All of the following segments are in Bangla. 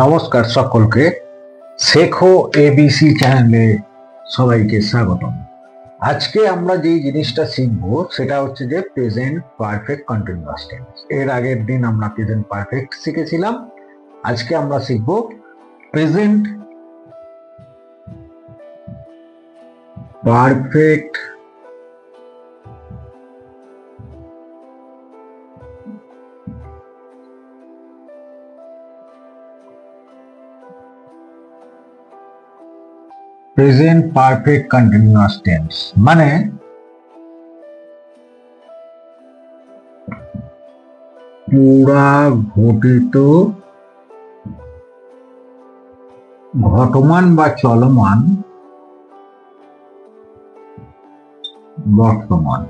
নমস্কার সকলকে। শেখো এবিসি চ্যানেলে সবাইকে স্বাগতম। আজকে আমরা যে জিনিসটা শিখবো সেটা হচ্ছে যে প্রেজেন্ট পারফেক্ট কন্টিনিউয়াস টেন্স। এর আগের দিন আমরা প্রেজেন্ট পারফেক্ট শিখেছিলাম, আজকে আমরা শিখবো present perfect present perfect continuous tense মানে পুরা ঘটিত ঘটমান বা চলমান বর্তমান।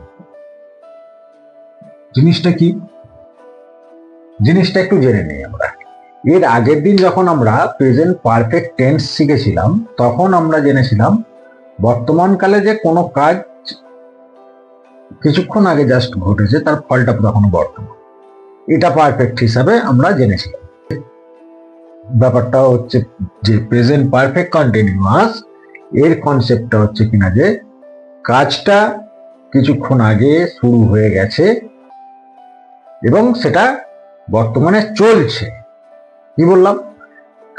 জিনিসটা কি, জিনিসটা একটু জেনে নিই আমরা। এর আগের দিন যখন আমরা প্রেজেন্ট পারফেক্ট টেন্স শিখেছিলাম তখন আমরা জেনেছিলাম বর্তমানকালে যে কোনো কাজ কিছুক্ষণ আগে জাস্ট ঘটেছে তার ফলটা তখন বর্তমান, এটা পারফেক্ট হিসাবে আমরা জেনেছিলাম। ব্যাপারটা হচ্ছে যে প্রেজেন্ট পারফেক্ট কন্টিনিউয়াস এর কনসেপ্টটা হচ্ছে কিনা যে কাজটা কিছুক্ষণ আগে শুরু হয়ে গেছে এবং সেটা বর্তমানে চলছে। কি বললাম?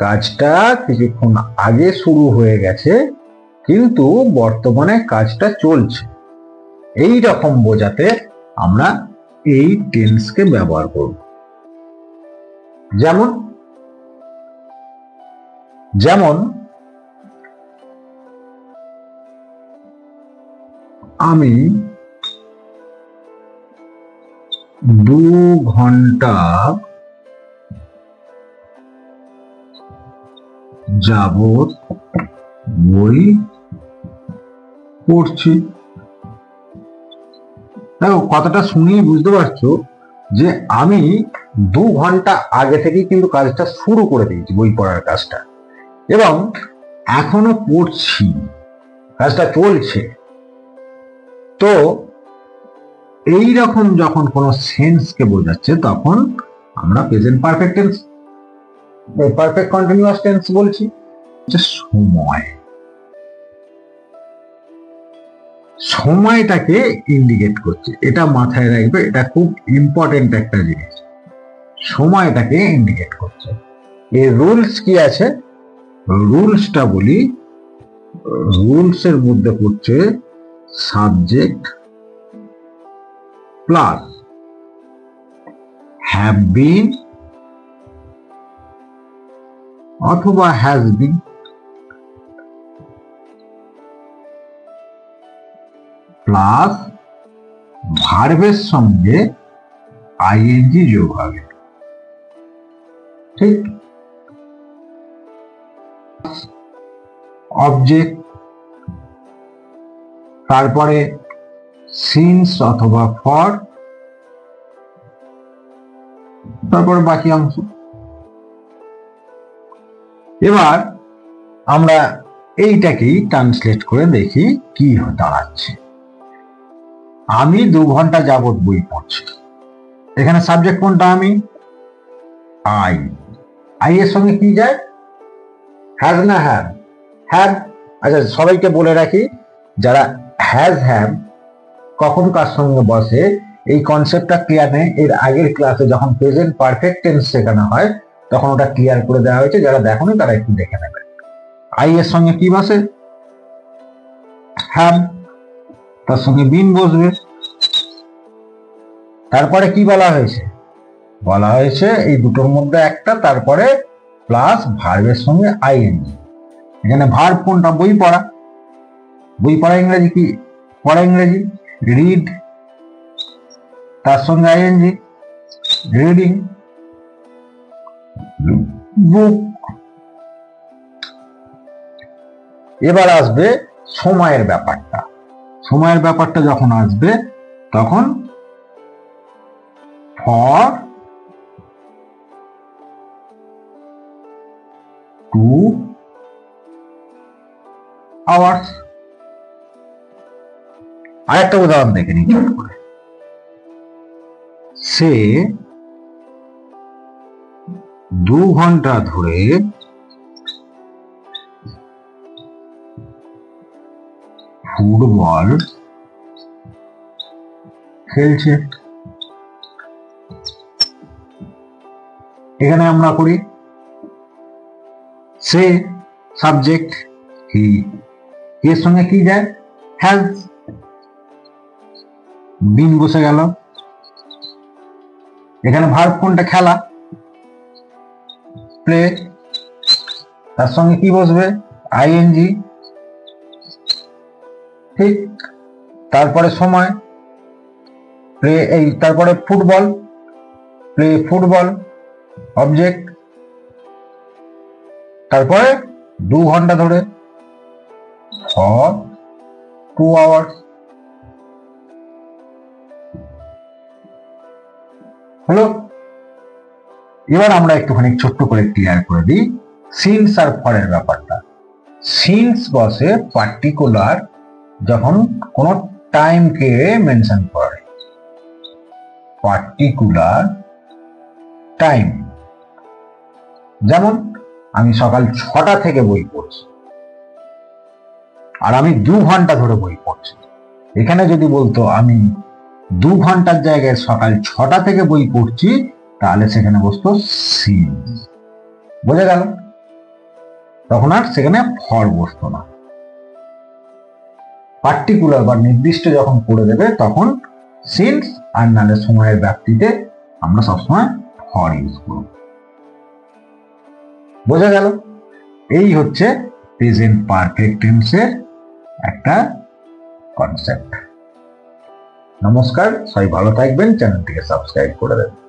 কাজটা কিছুক্ষণ আগে শুরু হয়ে গেছে কিন্তু বর্তমানে কাজটা চলছে, এই রকম বোঝাতে আমরা এই টেন্সকে ব্যবহার করব। যেমন যেমন আমি 2 ঘন্টা যাবত বই পড়ছি। দেখো কথাটা শুনেই বুঝতে পারছো যে আমি 2 ঘন্টা আগে থেকেই কিন্তু কাজটা শুরু করে দিয়েছি, বই পড়ার কাজটা, এবং এখনো পড়ছি, কাজটা চলছে। তো এই রকম যখন কোনো সেন্সকে বোঝাচ্ছে তখন আমরা present perfect tense perfect continuous tense বলছি। সময়, সময়টাকে ইন্ডিকেট করছে, এটা মাথায় রাখবে, এটা খুব ইম্পর্টেন্ট একটা জিনিস। সময়টাকে ইন্ডিকেট করছে। এর রুলস কি আছে? রুলসটা বলি, রুলস এর মধ্যে পড়ছে সাবজেক্ট প্লাস হ্যাভ বিন অথবা হ্যাজ বিন প্লাস ভার্বের সঙ্গে আইএনজি যোগ হবে। ঠিক? অবজেক্ট, তারপরে সিন্স অথবা ফর, তারপরে বাকি অংশ। এবার আমরা এইটাকেই ট্রান্সলেট করে দেখি কি দাঁড়াচ্ছে। আমি 2 ঘন্টা যাবত বই পড়ছি। এখানে সাবজেক্ট কোনটা? আমি, আই। আই এর সঙ্গে কি যায়? হ্যাজ না হ্যাভ? হ্যাভ। আচ্ছা, সবাইকে বলে রাখি, যারা হ্যাজ হ্যাভ কখন কার সঙ্গে বসে এই কনসেপ্টটা ক্লিয়ার নেই। এর আগের ক্লাসে যখন প্রেজেন্ট পারফেক্ট টেন্স শেখানো হয় তখন ওটা ক্লিয়ার করে দেওয়া হয়েছে, যারা দেখোনি তারা একটু দেখে নেবে। আই এর সঙ্গে কি বসে? হ্যাভ, তার সঙ্গে বিন বসবে। তারপরে কি বলা হয়েছে? বলা হয়েছে এই দুটোর মধ্যে একটা, তারপরে প্লাস ভার্বের সঙ্গে আইএনজি। এখানে ভার্ব কোনটা? বই পড়া। বই পড়া ইংরেজি কি? পড়া ইংরেজি রিড, তার সঙ্গে আইএনজি, রিডিং, বুক। এবার আসবে সময়ের ব্যাপারটা। সময়ের ব্যাপারটা যখন আসবে তখন ফর 2 আওয়ার্স। আরেকটা উদাহরণ দেখে নিই চট করে। সে 2 ঘন্টা ধরে ফুটবল খেলছে। এখানে আমরা করি সে সাবজেক্ট, হি, এর সঙ্গে কি যায়, হ্যাজ, দিন বসে গেল। এখানে ভার্ব কোনটা, খেলা, প্লে, তার সঙ্গে কি বসবে, আইএনজি, ঠিক। তারপরে সময়, প্লে, এই তারপরে ফুটবল, প্লে ফুটবল, অবজেক্ট, তারপরে 2 ঘন্টা ধরে, ফর 2 আওয়ার্স। হলো। এবার আমরা একটুখানি ছোট্ট করে ক্লিয়ার করে দিই সিন্স আর ফরের ব্যাপারটা। সিন্স বসে পার্টিকুলার যখন কোন টাইমকে মেনশন করে, পার্টিকুলার টাইম। যেমন আমি সকাল 6টা থেকে বই পড়ছি আর আমি 2 ঘন্টা ধরে বই পড়ছি। এখানে যদি বলতো আমি 2 ঘন্টার জায়গায় সকাল 6টা থেকে বই পড়ছি, তাহলে সেখানে বসতো সিন্স। বোঝা গেল? তখন আর সেখানে ফর বসতো না। পার্টিকুলার বা নির্দিষ্ট যখন করে দেবে তখন সিন্স, আর নালে সময়ের ব্যাপ্তিতে আমরা সবসময় ফর ইউজ করব। বোঝা গেল? এই হচ্ছে প্রেজেন্ট পারফেক্ট টেন্সের একটা কনসেপ্ট। নমস্কার, সবাই ভালো থাকবেন, চ্যানেলটিকে সাবস্ক্রাইব করে দেবেন।